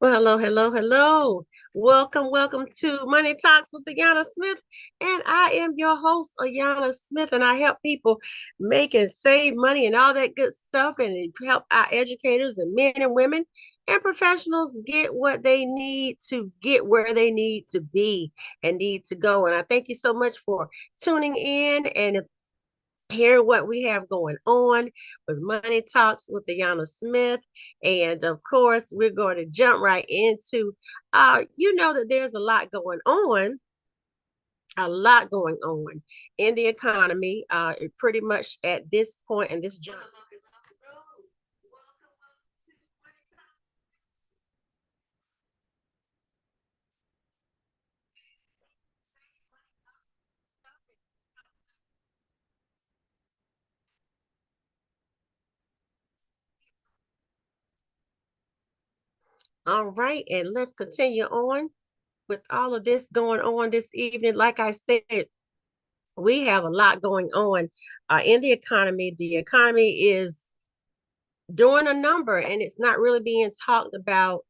Well, hello, hello, hello. Welcome to Money Talks with Ayanna Smith. And I am your host, Ayanna Smith, and I help people make and save money and all that good stuff and help our educators and men and women and professionals get what they need to get where they need to be and need to go. And I thank you so much for tuning in and hear what we have going on with Money Talks with Ayanna Smith. And of course, we're going to jump right into you know that there's a lot going on in the economy. Pretty much at this point in this jump. All right, and let's continue on with all of this going on this evening. Like I said, we have a lot going on in the economy. The economy is doing a number and it's not really being talked about.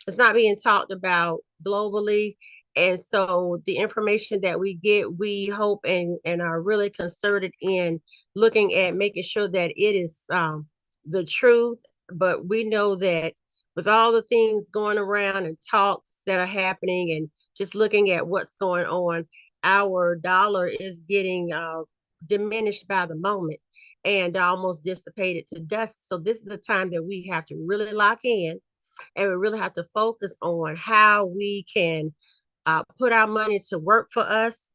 It's not being talked about globally. And so the information that we get, we hope and are really concerted in looking at making sure that it is the truth. But we know that with all the things going around and talks that are happening and just looking at what's going on, our dollar is getting diminished by the moment and almost dissipated to dust. So this is a time that we have to really lock in and we really have to focus on how we can put our money to work for us,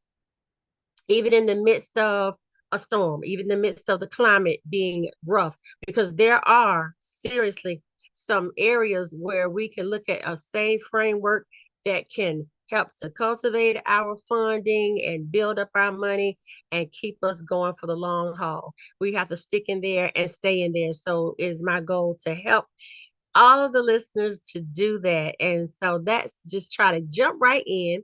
even in the midst of a storm, even in the midst of the climate being rough, because there are seriously some areas where we can look at a safe framework that can help to cultivate our funding and build up our money and keep us going for the long haul. We have to stick in there and stay in there. So it is my goal to help all of the listeners to do that. And so that's just try to jump right in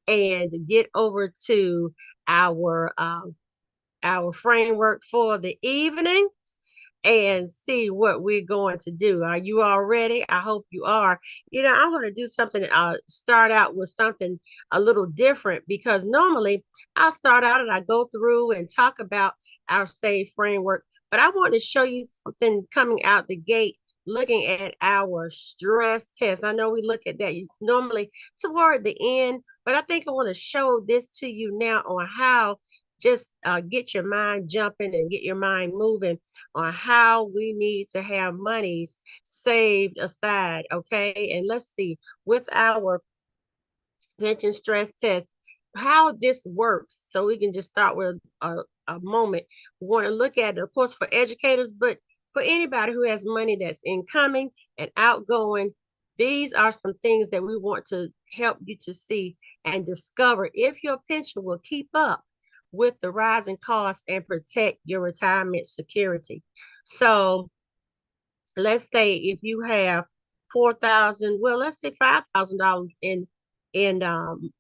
and get over to our our framework for the evening and see what we're going to do. Are you all ready? I hope you are. I'm going to do something, start out with something a little different because normally I start out and I go through and talk about our SAVE framework, but I want to show you something coming out the gate looking at our stress test. I know we look at that normally toward the end, but I think I want to show this to you now on how just get your mind jumping and get your mind moving on how we need to have monies saved aside. Okay. And let's see with our pension stress test how this works. So we can just start with a moment. We want to look at it, of course, for educators, but for anybody who has money that's incoming and outgoing, these are some things that we want to help you to see and discover if your pension will keep up with the rising costs and protect your retirement security. So let's say if you have 4,000, well, let's say $5,000 in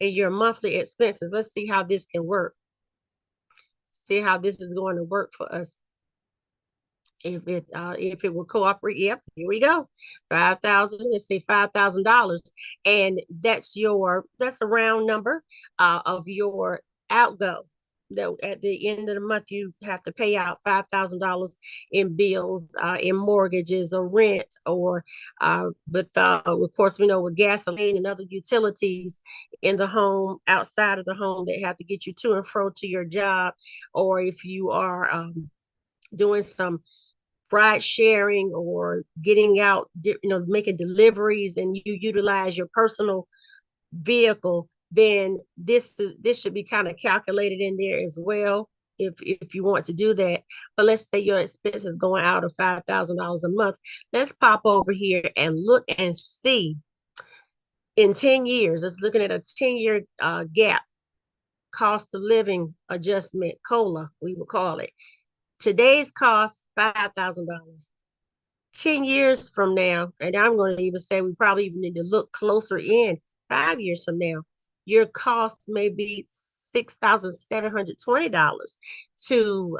your monthly expenses. Let's see how this can work. See how this is going to work for us. If it will cooperate, yep, here we go. 5,000, let's say $5,000. And that's a round number of your outgo. That at the end of the month you have to pay out $5,000 in bills, in mortgages or rent, or but of course we know with gasoline and other utilities in the home, outside of the home, that have to get you to and fro to your job, or if you are doing some ride sharing or getting out, making deliveries, and you utilize your personal vehicle, then this should be kind of calculated in there as well if you want to do that. But let's say your expenses going out of $5,000 a month. Let's pop over here and look and see in 10 years. Let's looking at a 10-year gap, cost of living adjustment, COLA, we will call it. Today's cost, $5,000. 10 years from now, and I'm going to even say we probably even need to look closer in 5 years from now, your cost may be $6,720 to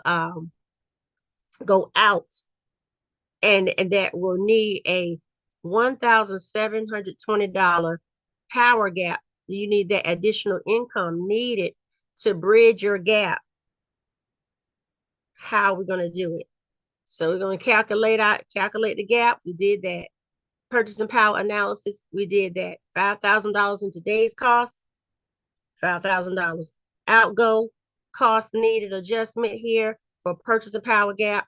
go out, and that will need a $1,720 power gap. You need that additional income needed to bridge your gap. How are we going to do it? So we're going to calculate the gap. We did that. Purchasing power analysis. We did that. $5,000 in today's cost. $5,000. Outgo cost needed adjustment here for purchasing power gap.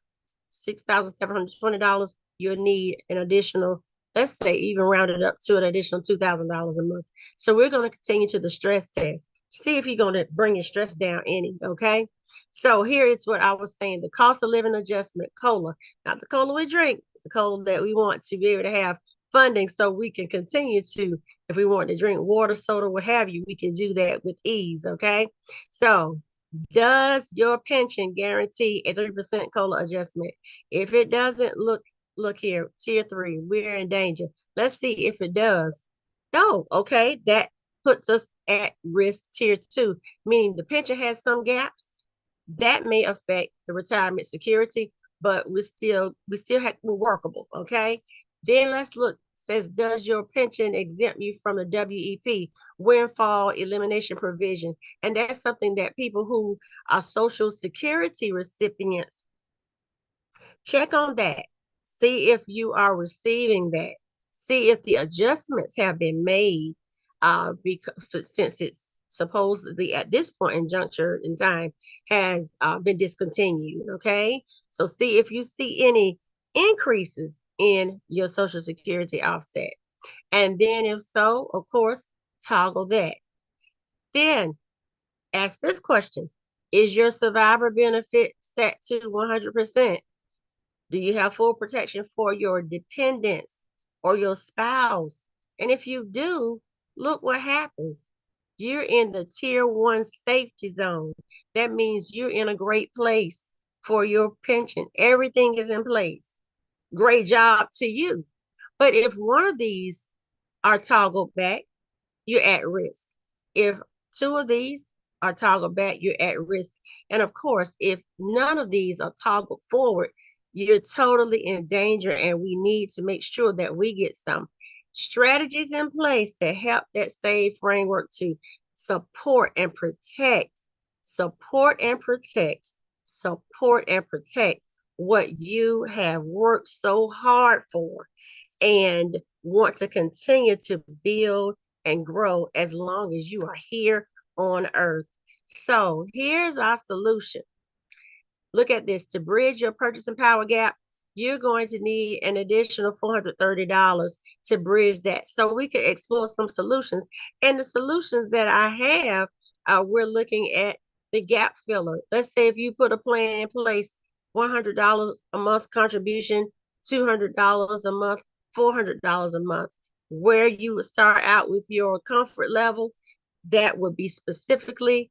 $6,720. You'll need an additional, let's say even rounded up to an additional $2,000 a month. So we're going to continue to the stress test. See if you're going to bring your stress down any, okay? So here is what I was saying. The cost of living adjustment, COLA, not the COLA we drink, the COLA that we want to be able to have funding so we can continue to, if we want to drink water, soda, what have you, we can do that with ease, okay? So does your pension guarantee a 3% COLA adjustment? If it doesn't, look here, tier 3, we're in danger. Let's see if it does. No, okay, that puts us at risk tier 2, meaning the pension has some gaps that may affect the retirement security, but we're workable, okay? Then let's look, says, does your pension exempt you from the WEP, windfall elimination provision? And that's something that people who are Social Security recipients, check on that. See if you are receiving that. See if the adjustments have been made because since it's supposedly at this point in juncture in time has been discontinued. Okay, so see if you see any increases in your Social Security offset, and then if so, of course, toggle that. Then ask this question: is your survivor benefit set to 100%? Do you have full protection for your dependents or your spouse? And if you do, look what happens. You're in the tier 1 safety zone. That means you're in a great place for your pension. Everything is in place. Great job to you. But if one of these are toggled back, you're at risk. If two of these are toggled back, you're at risk. And of course, if none of these are toggled forward, you're totally in danger, and we need to make sure that we get some strategies in place to help that SAVE framework to support and protect, support and protect, support and protect what you have worked so hard for and want to continue to build and grow as long as you are here on earth. So here's our solution. Look at this. To bridge your purchasing power gap, you're going to need an additional $430 to bridge that. So we can explore some solutions. And the solutions that I have, we're looking at the gap filler. Let's say if you put a plan in place, $100 a month contribution, $200 a month, $400 a month, where you would start out with your comfort level, that would be specifically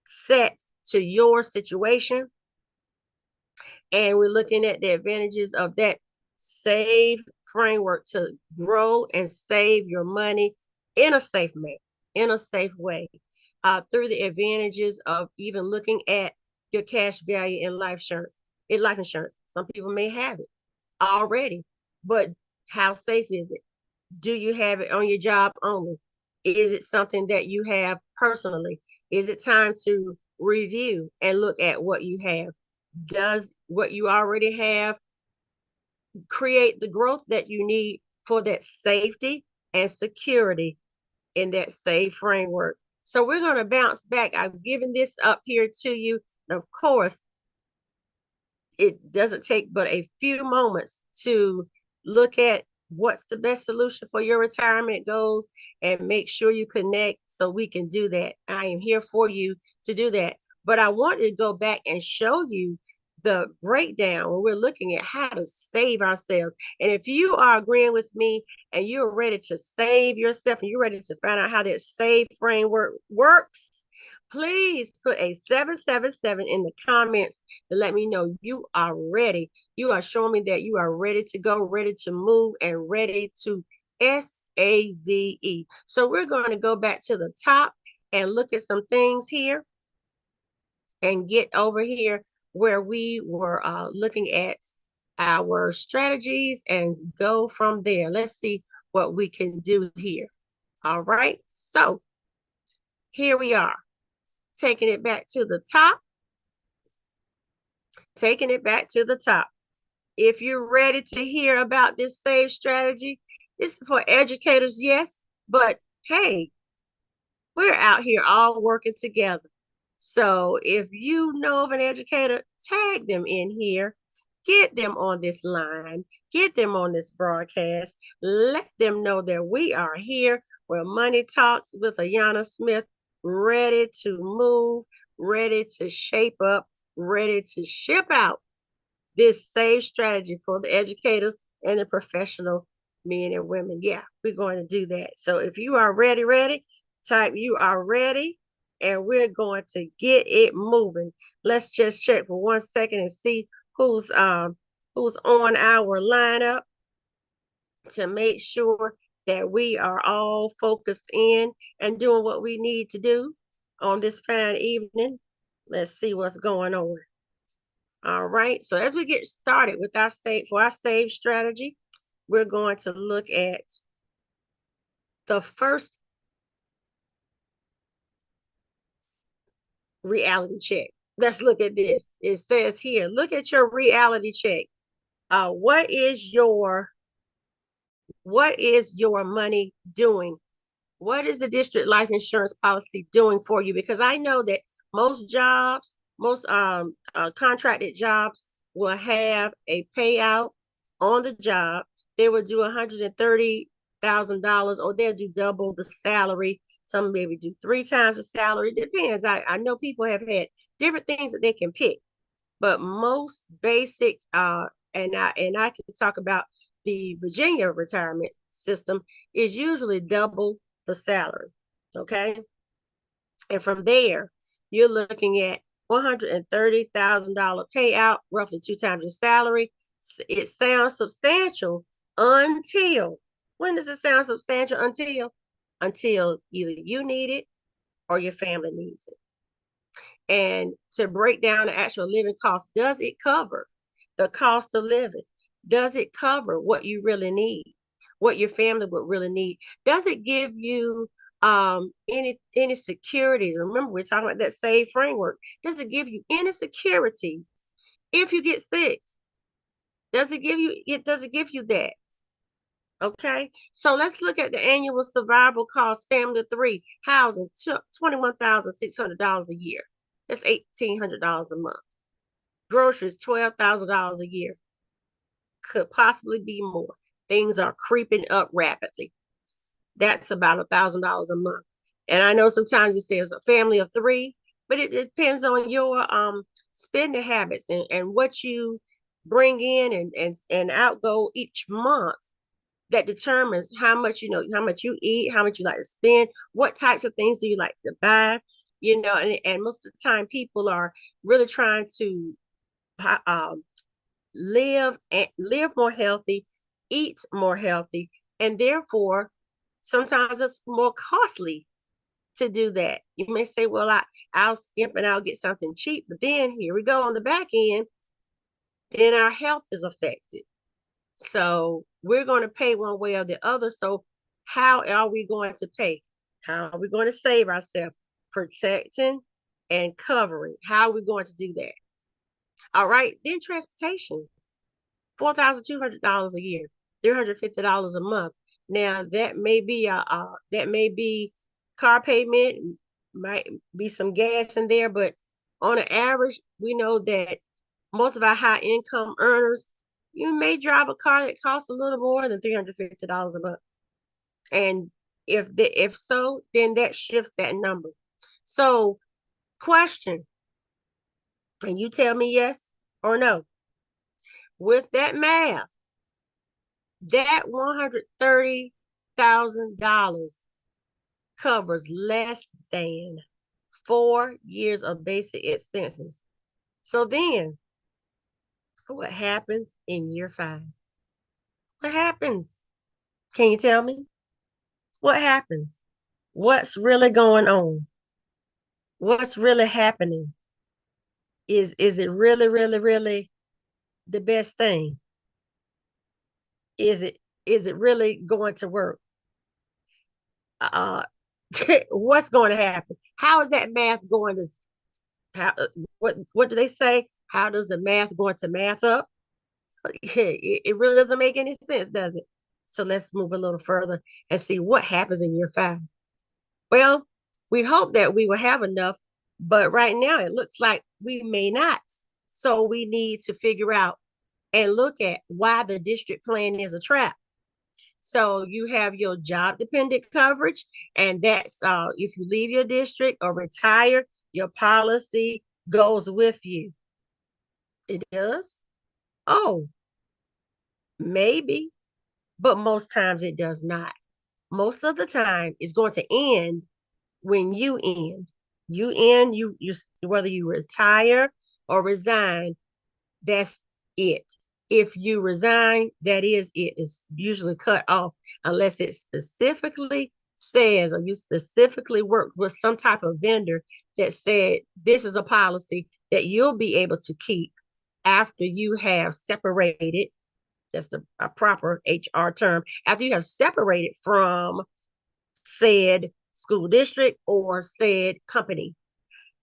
set to your situation. And we're looking at the advantages of that SAVE framework to grow and save your money in a safe way, through the advantages of even looking at your cash value in life insurance. Some people may have it already, but how safe is it? Do you have it on your job only? Is it something that you have personally? Is it time to review and look at what you have? Does what you already have create the growth that you need for that safety and security in that SAVE framework? So we're going to bounce back. I've given this up here to you. And of course, it doesn't take but a few moments to look at what's the best solution for your retirement goals and make sure you connect so we can do that. I am here for you to do that. But I wanted to go back and show you the breakdown when we're looking at how to save ourselves. And if you are agreeing with me and you're ready to save yourself and you're ready to find out how that SAVE framework works, please put a 777 in the comments to let me know you are ready. You are showing me that you are ready to go, ready to move, and ready to SAVE. So we're going to go back to the top and look at some things here and get over here where we were looking at our strategies and go from there. Let's see what we can do here. All right. So here we are, taking it back to the top, taking it back to the top. If you're ready to hear about this save strategy, this is for educators, yes, but hey, we're out here all working together. So if you know of an educator, tag them in here, get them on this line, get them on this broadcast, let them know that we are here where Money Talks with Ayanna Smith, ready to move, ready to shape up, ready to ship out this save strategy for the educators and the professional men and women. Yeah, we're going to do that. So if you are ready, type you are ready and we're going to get it moving. Let's just check for 1 second and see who's on our lineup to make sure that we are all focused in and doing what we need to do on this fine evening. Let's see what's going on. All right. So as we get started with our save strategy, we're going to look at the first reality check. Let's look at this. It says here, look at your reality check. What is your money doing? What is the district life insurance policy doing for you? Because I know that most jobs, most contracted jobs will have a payout on the job. They will do $130,000 or they'll do double the salary. Some maybe do 3 times the salary. It depends. I know people have had different things that they can pick, but most basic and I can talk about the Virginia retirement system is usually double the salary. Okay. And from there, you're looking at $130,000 payout, roughly 2 times your salary. It sounds substantial until when does it sound substantial? Until either you need it or your family needs it. And to break down the actual living cost, does it cover the cost of living? Does it cover what you really need, what your family would really need? Does it give you any security? Remember, we're talking about that SAVE framework. Does it give you any securities if you get sick? Does it give you that? Okay, so let's look at the annual survival cost, family of 3, housing, $21,600 a year. That's $1,800 a month. Groceries, $12,000 a year. Could possibly be more. Things are creeping up rapidly. That's about $1,000 a month. And I know sometimes you say it's a family of 3, but it depends on your spending habits and what you bring in and outgo each month. That determines how much you eat, how much you like to spend, what types of things do you like to buy, and most of the time people are really trying to live more healthy, eat more healthy, and therefore sometimes it's more costly to do that. You may say, well, I'll skimp and I'll get something cheap, but then here we go on the back end, then our health is affected. So we're going to pay one way or the other. So how are we going to pay? How are we going to save ourselves? Protecting and covering. How are we going to do that? All right. Then transportation, $4,200 a year, $350 a month. Now that may be car payment, might be some gas in there, but on an average, we know that most of our high income earners, you may drive a car that costs a little more than $350 a month. And if so, then that shifts that number. So, question, and you tell me yes or no. With that math, that $130,000 covers less than 4 years of basic expenses. So then, what happens in year 5? What happens? Can you tell me? What happens? What's really going on? What's really happening? Is it really, really, really the best thing? Is it really going to work? Uh, what's going to happen? How is that math going to how? What do they say? How does the math going to math up? It really doesn't make any sense, does it? So let's move a little further and see what happens in year 5. Well, we hope that we will have enough, but right now it looks like we may not. So we need to figure out and look at why the district plan is a trap. So you have your job dependent coverage, and that's if you leave your district or retire, your policy goes with you. It does? Oh, maybe, but most times it does not. Most of the time, it's going to end when you end. You end, you whether you retire or resign, that's it. If you resign, that is it. It's usually cut off unless it specifically says or you specifically work with some type of vendor that said this is a policy that you'll be able to keep after you have separated. That's a proper HR term. After you have separated from said school district or said company.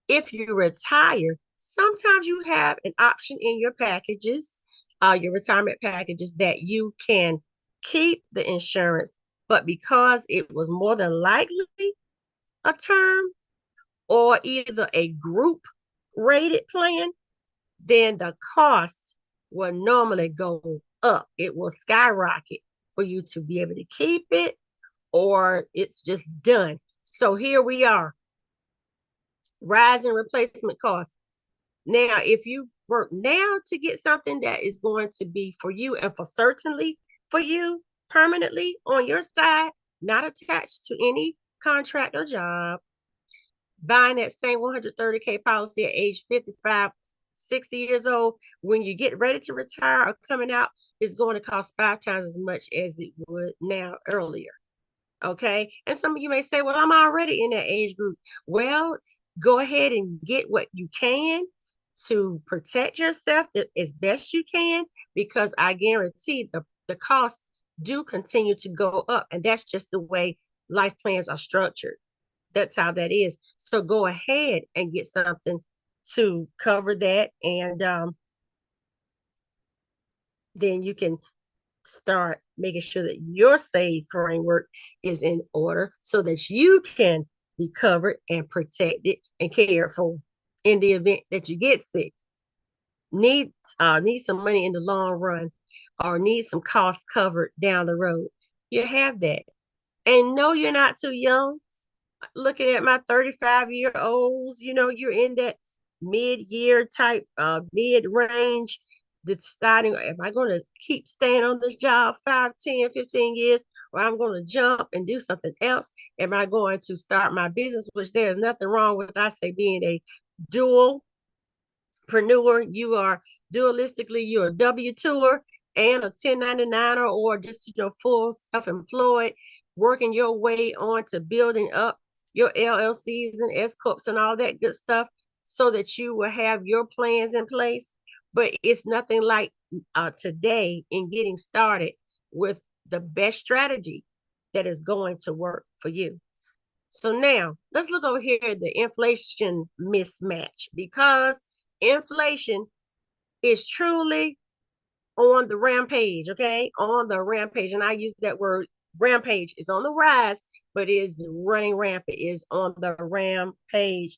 If you retire, sometimes you have an option in your packages, your retirement packages, that you can keep the insurance, but because it was more than likely a term or either a group rated plan, then the cost will normally go up. It will skyrocket for you to be able to keep it, or it's just done. So here we are, rising replacement costs. Now, if you work now to get something that is going to be for you and for certainly for you permanently on your side, not attached to any contract or job, buying that same 130K policy at age 55, 60 years old, when you get ready to retire or coming out, is going to cost 5 times as much as it would now earlier. Okay. And some of you may say, well, I'm already in that age group. Well, go ahead and get what you can to protect yourself as best you can, because I guarantee the costs do continue to go up. And that's just the way life plans are structured. That's how that is. So go ahead and get something to cover that. And then you can start making sure that your save framework is in order so that you can be covered and protected and cared for in the event that you get sick. Need some money in the long run, or need some costs covered down the road. You have that. And no, you're not too young. Looking at my 35-year-olds, you're in that mid-year type, mid-range, deciding, am I going to keep staying on this job 5, 10, 15 years, or I'm going to jump and do something else? Am I going to start my business, which there's nothing wrong with, I say, being a dual preneur. You are dualistically, you're a W-2er and a 1099er, or just full self-employed, working your way on to building up your LLCs and S corps and all that good stuff, so that you will have your plans in place. But it's nothing like today in getting started with the best strategy that is going to work for you. So now let's look over here at the inflation mismatch, because inflation is truly on the rampage, okay? On the rampage. And I use that word rampage. It's on the rise, but is running rampant, is on the rampage.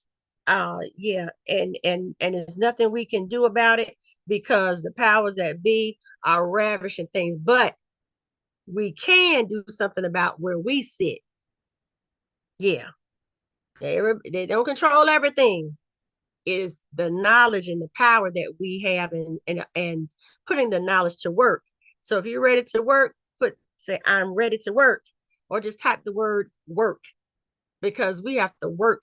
Yeah, and there's nothing we can do about it because the powers that be are ravishing things. But we can do something about where we sit. Yeah. They don't control everything. Is the knowledge and the power that we have, and putting the knowledge to work. So if you're ready to work, say I'm ready to work, or just type the word work, because we have to work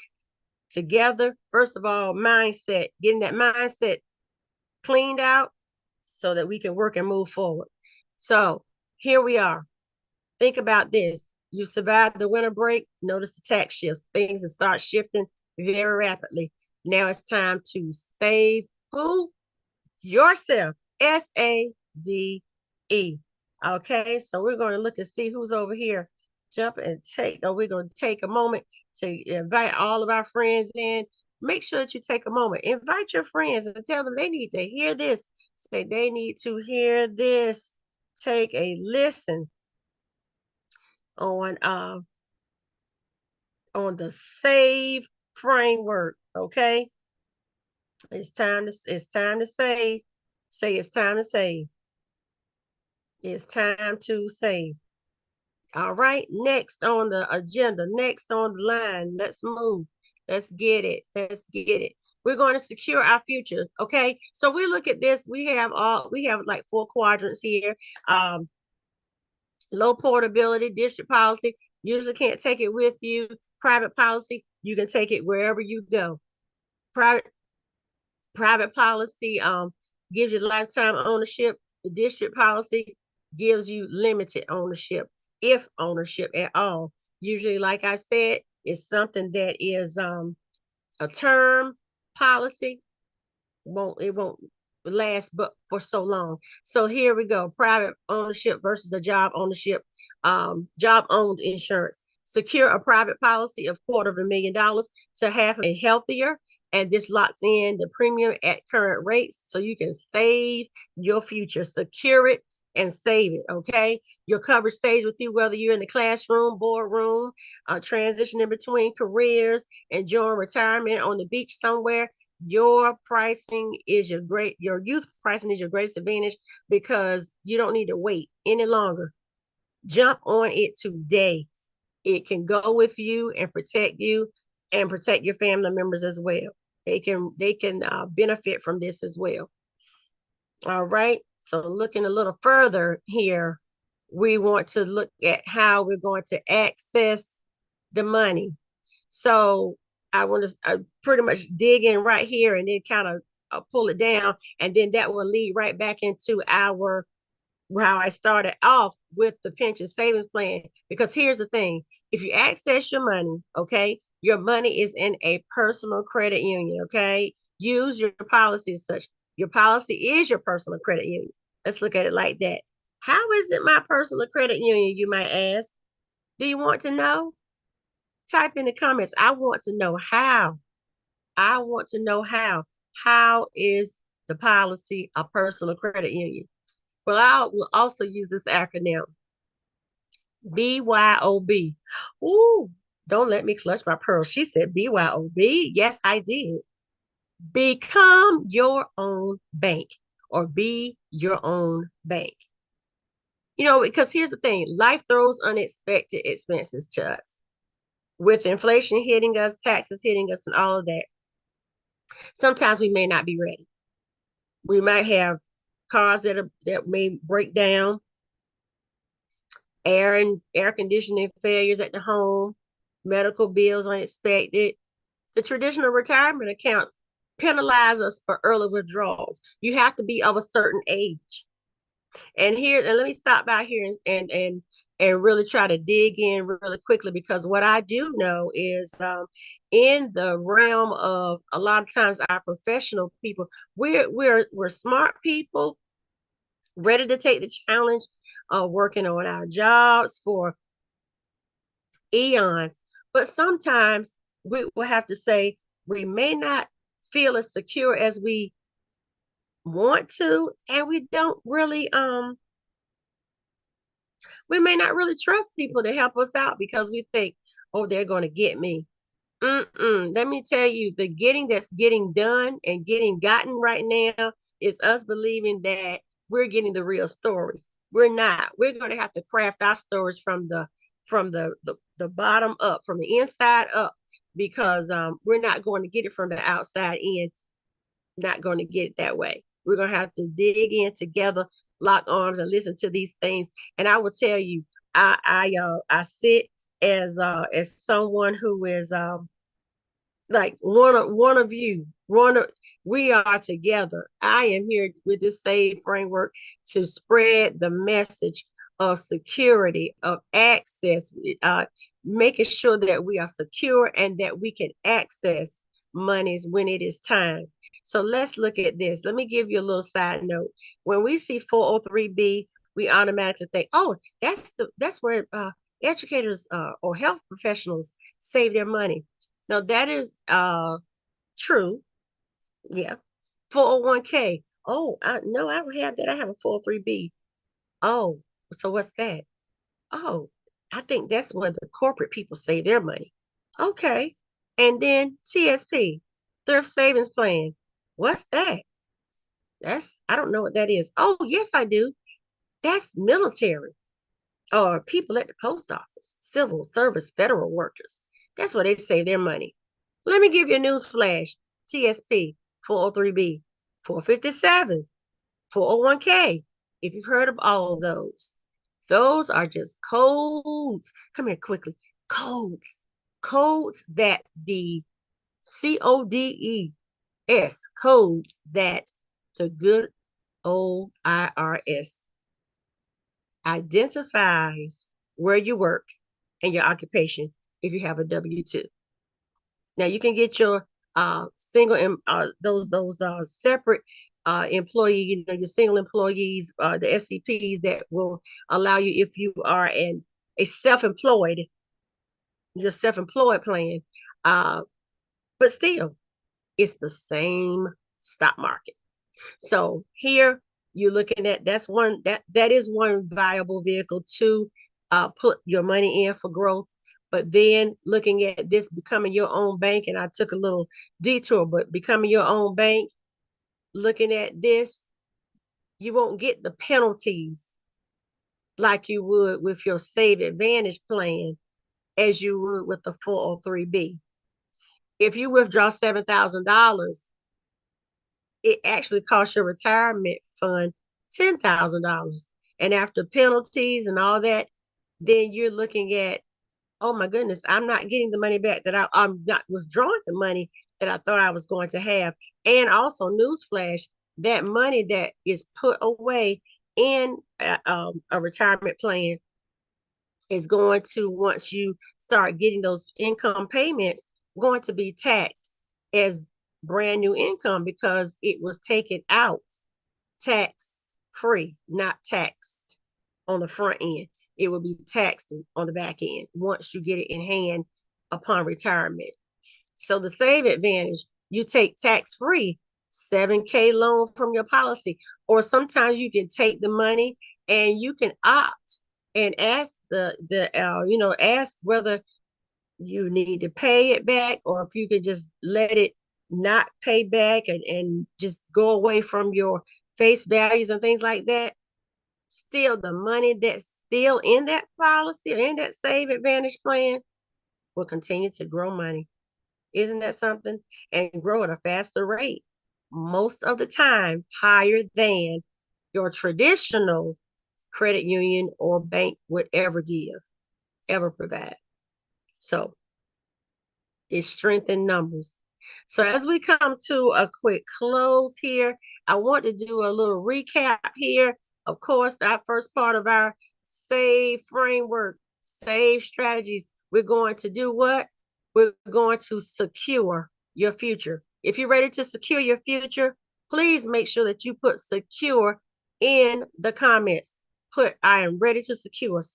together. First of all, mindset, getting that mindset cleaned out so that we can work and move forward. So here we are. Think about this. You survived the winter break. Notice the tax shifts. Things will start shifting very rapidly. Now it's time to save who? Yourself. SAVE. Okay, so we're going to look and see who's over here. Jump and take, we're going to take a moment to invite all of our friends in. Make sure that you take a moment. Invite your friends and tell them they need to hear this. Say they need to hear this. Take a listen on the save framework. Okay. It's time to save. Say it's time to save. It's time to save. All right, next on the agenda, next on the line, let's move. Let's get it. Let's get it. We're going to secure our future. Okay. So we look at this. We have like four quadrants here. Um, Low portability, district policy. Usually can't take it with you. Private policy, you can take it wherever you go. Private private policy gives you lifetime ownership. The district policy gives you limited ownership, if ownership at all. Usually, like I said, it's something that is a term policy. It won't last but for so long. So here we go. Private ownership versus a job ownership, job owned insurance. Secure a private policy of $250,000 to have a healthier, and this locks in the premium at current rates so you can save your future. Secure it and save it. Okay. Your coverage stays with you whether you're in the classroom, boardroom, transitioning between careers, enjoying retirement on the beach somewhere. Your pricing is your youth pricing is your greatest advantage because you don't need to wait any longer. Jump on it today. It can go with you and protect your family members as well. They can benefit from this as well. All right. So looking a little further here, we want to look at how we're going to access the money. So I want to pretty much dig in right here and then kind of pull it down. And then that will lead right back into how I started off with the pension savings plan. Because here's the thing, if you access your money, okay, your money is in a personal credit union, okay? Use your policy as such. Your policy is your personal credit union. Let's look at it like that. How is it my personal credit union, you might ask? Do you want to know? Type in the comments. I want to know how. I want to know how. How is the policy a personal credit union? Well, I will also use this acronym BYOB. Ooh, don't let me clutch my pearls. She said BYOB. Yes, I did. Become your own bank or be your own bank. Because here's the thing, life throws unexpected expenses to us. With inflation hitting us, taxes hitting us, and all of that, sometimes we may not be ready. We might have cars that may break down, air conditioning failures at the home, medical bills unexpected. The traditional retirement accounts penalize us for early withdrawals. You have to be of a certain age. And let me stop by here and really try to dig in really quickly, because what I do know is in the realm of a lot of times our professional people, we're smart people ready to take the challenge of working on our jobs for eons. But sometimes we will have to say we may not feel as secure as we want to, and we may not really trust people to help us out because we think, oh, they're going to get me. Let me tell you, the getting that's getting done and getting gotten right now is us believing that we're getting the real stories. We're not. We're going to have to craft our stories from the bottom up, from the inside up, because we're not going to get it from the outside in. Not going to get it that way. We're going to have to dig in together, lock arms, and listen to these things. And I will tell you, I sit as someone who is like one of you. We are together. I am here with this SAVE framework to spread the message of security, of access, making sure that we are secure and that we can access monies when it is time. So let's look at this. Let me give you a little side note. When we see 403B, we automatically think, oh, that's where educators or health professionals save their money. Now that is true. Yeah. 401k. Oh, no, I don't have that. I have a 403b. Oh, so what's that? Oh, I think that's where the corporate people save their money. Okay. And then TSP, Thrift Savings Plan. What's that? I don't know what that is. Oh, yes, I do. That's military or people at the post office, civil service, federal workers. That's where they save their money. Let me give you a news flash. TSP, 403b, 457, 401k. If you've heard of all of those are just codes. Come here quickly. Codes. Codes that the codes that the good old IRS identifies where you work and your occupation if you have a W-2. Now you can get your single those separate employee, your single employees, the SCPs that will allow you if you are a self-employed, your self-employed plan. But still, it's the same stock market. So here you're looking at that is one viable vehicle to put your money in for growth. But then looking at this becoming your own bank, and I took a little detour, but becoming your own bank, looking at this, you won't get the penalties like you would with your Save Advantage plan as you would with the 403b. If you withdraw $7,000, it actually costs your retirement fund $10,000. And after penalties and all that, then you're looking at, oh my goodness, I'm not getting the money back I'm not withdrawing the money that I thought I was going to have. And also, newsflash, that money that is put away in a retirement plan is going to, once you start getting those income payments, going to be taxed as brand new income because it was taken out tax free, not taxed on the front end. It will be taxed on the back end once you get it in hand upon retirement. So the Save Advantage, you take tax free 7K loan from your policy, or sometimes you can take the money and you can opt and ask ask whether you need to pay it back or if you could just let it not pay back and just go away from your face values and things like that. Still, the money that's still in that policy or in that Save Advantage plan will continue to grow money. Isn't that something? And grow at a faster rate. Most of the time, higher than your traditional credit union or bank would ever provide. So it's strength in numbers. So as we come to a quick close here, I want to do a little recap here. Of course, that first part of our SAVE framework, SAVE strategies, we're going to do what? We're going to secure your future. If you're ready to secure your future, please make sure that you put secure in the comments. Put, I am ready to secure in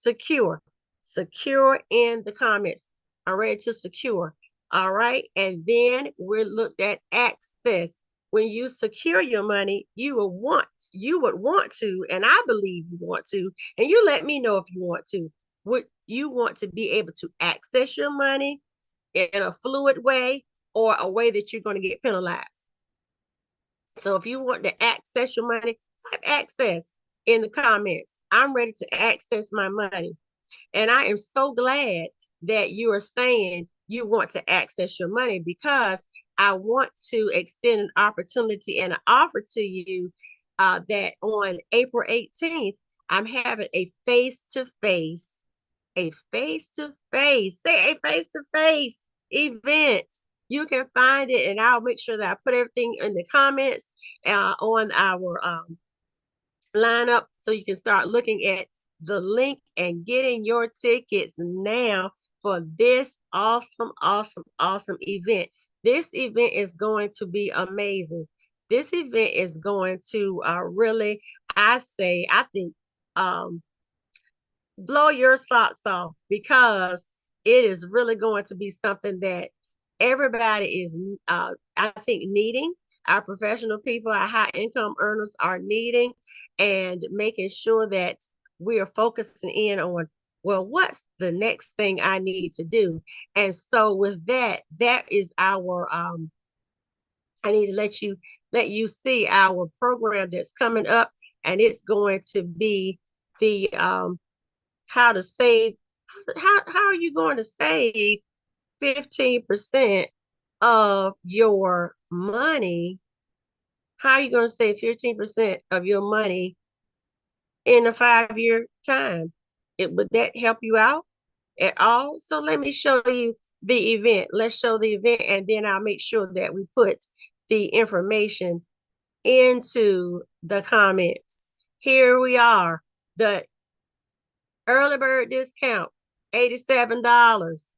the comments. I'm ready to secure. All right. And then we looked at access. When you secure your money, you would want to, and I believe you want to, and you let me know if you want to. Would you want to be able to access your money in a fluid way or a way that you're going to get penalized? So if you want to access your money, type access in the comments. I'm ready to access my money. And I am so glad that you are saying you want to access your money because I want to extend an opportunity and an offer to you that on April 18th, I'm having a face-to-face event. You can find it, and I'll make sure that I put everything in the comments on our lineup so you can start looking at the link and getting your tickets now for this awesome event. This event is going to be amazing. This event is going to I think um, blow your socks off, because it is really going to be something that everybody is, I think, needing. Our professional people, our high income earners are needing, and making sure that we are focusing in on, well, what's the next thing I need to do? And so with that, that is our, I need to let you see our program that's coming up, and it's going to be the how to save. How are you going to save 15% of your money? How are you going to save 15% of your money in a 5-year time? Would that help you out at all? So let me show you the event. Let's show the event, and then I'll make sure that we put the information into the comments. Here we are. The early bird discount, $87.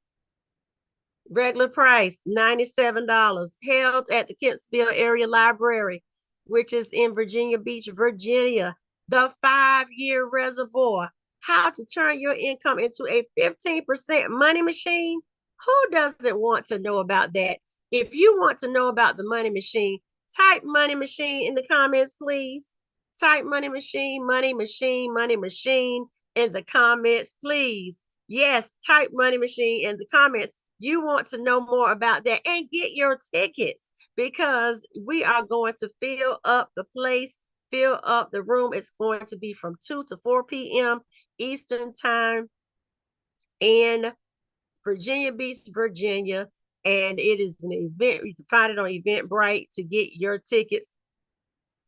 Regular price, $97. Held at the Kentsville Area Library, which is in Virginia Beach, Virginia. The 5-year reservoir. How to turn your income into a 15% money machine. Who doesn't want to know about that? If you want to know about the money machine, type money machine in the comments, please. Type money machine, money machine, money machine in the comments, please. Yes, type money machine in the comments. You want to know more about that, and get your tickets, because we are going to fill up the place, fill up the room. It's going to be from 2 to 4 p.m. Eastern time in Virginia Beach, Virginia. And it is an event. You can find it on Eventbrite to get your tickets.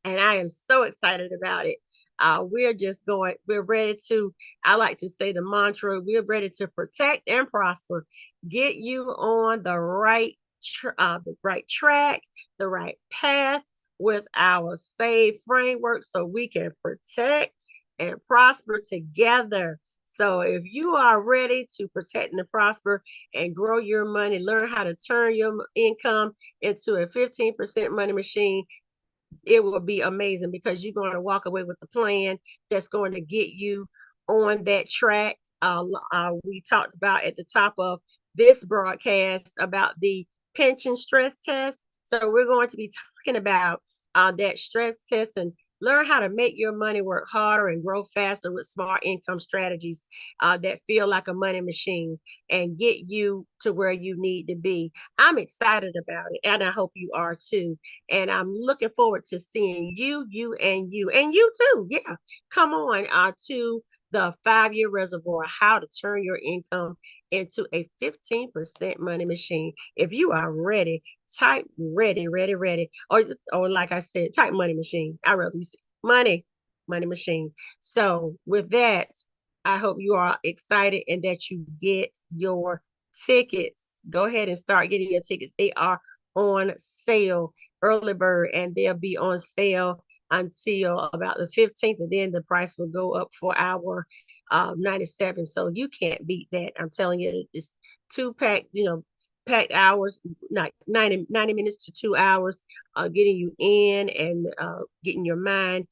And I am so excited about it. We're ready to, I like to say the mantra, we're ready to protect and prosper, get you on the right track, the right path with our SAVE framework, so we can protect and prosper together. So if you are ready to protect and prosper and grow your money, learn how to turn your income into a 15% money machine, it will be amazing, because you're going to walk away with a plan that's going to get you on that track. We talked about at the top of this broadcast about the pension stress test. So we're going to be talking about that stress test, and learn how to make your money work harder and grow faster with smart income strategies that feel like a money machine, and get you to where you need to be. I'm excited about it, and I hope you are too. And I'm looking forward to seeing and you too. Yeah, come on to the 5-year reservoir, how to turn your income into a 15% money machine. If you are ready, type ready, ready, ready. Or like I said, type money machine. I rather say money machine. So with that, I hope you are excited and that you get your tickets. Go ahead and start getting your tickets. They are on sale, early bird, and they'll be on sale until about the 15th, and then the price will go up for our 97. So you can't beat that. I'm telling you, it's two packed hours, like 90 minutes to 2 hours, getting you in and getting your mind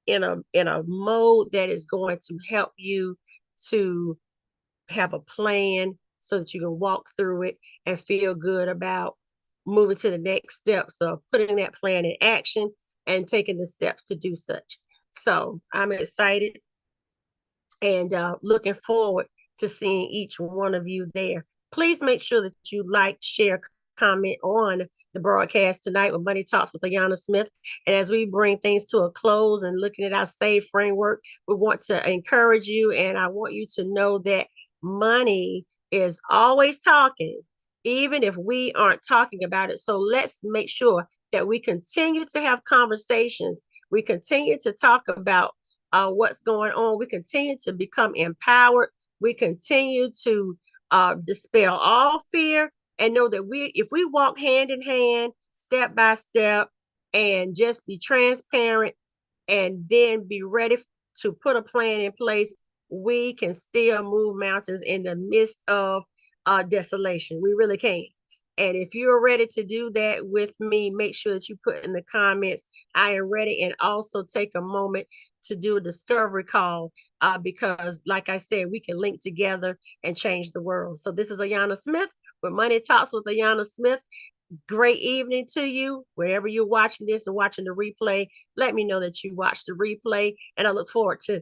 in a mode that is going to help you to have a plan, so that you can walk through it and feel good about moving to the next steps of putting that plan in action and taking the steps to do such. So I'm excited and looking forward to seeing each one of you there. Please make sure that you like, share, comment on the broadcast tonight with Money Talks with Ayanna Smith. And as we bring things to a close and looking at our SAVE framework, we want to encourage you, and I want you to know that money is always talking, even if we aren't talking about it. So let's make sure that we continue to have conversations. We continue to talk about what's going on. We continue to become empowered. We continue to dispel all fear, and know that if we walk hand in hand, step by step, and just be transparent, and then be ready to put a plan in place, we can still move mountains in the midst of desolation. We really can. And if you're ready to do that with me, make sure that you put in the comments, I am ready. And also take a moment to do a discovery call because, like I said, we can link together and change the world. So, this is Ayanna Smith with Money Talks with Ayanna Smith. Great evening to you. Wherever you're watching this and watching the replay, let me know that you watched the replay. And I look forward to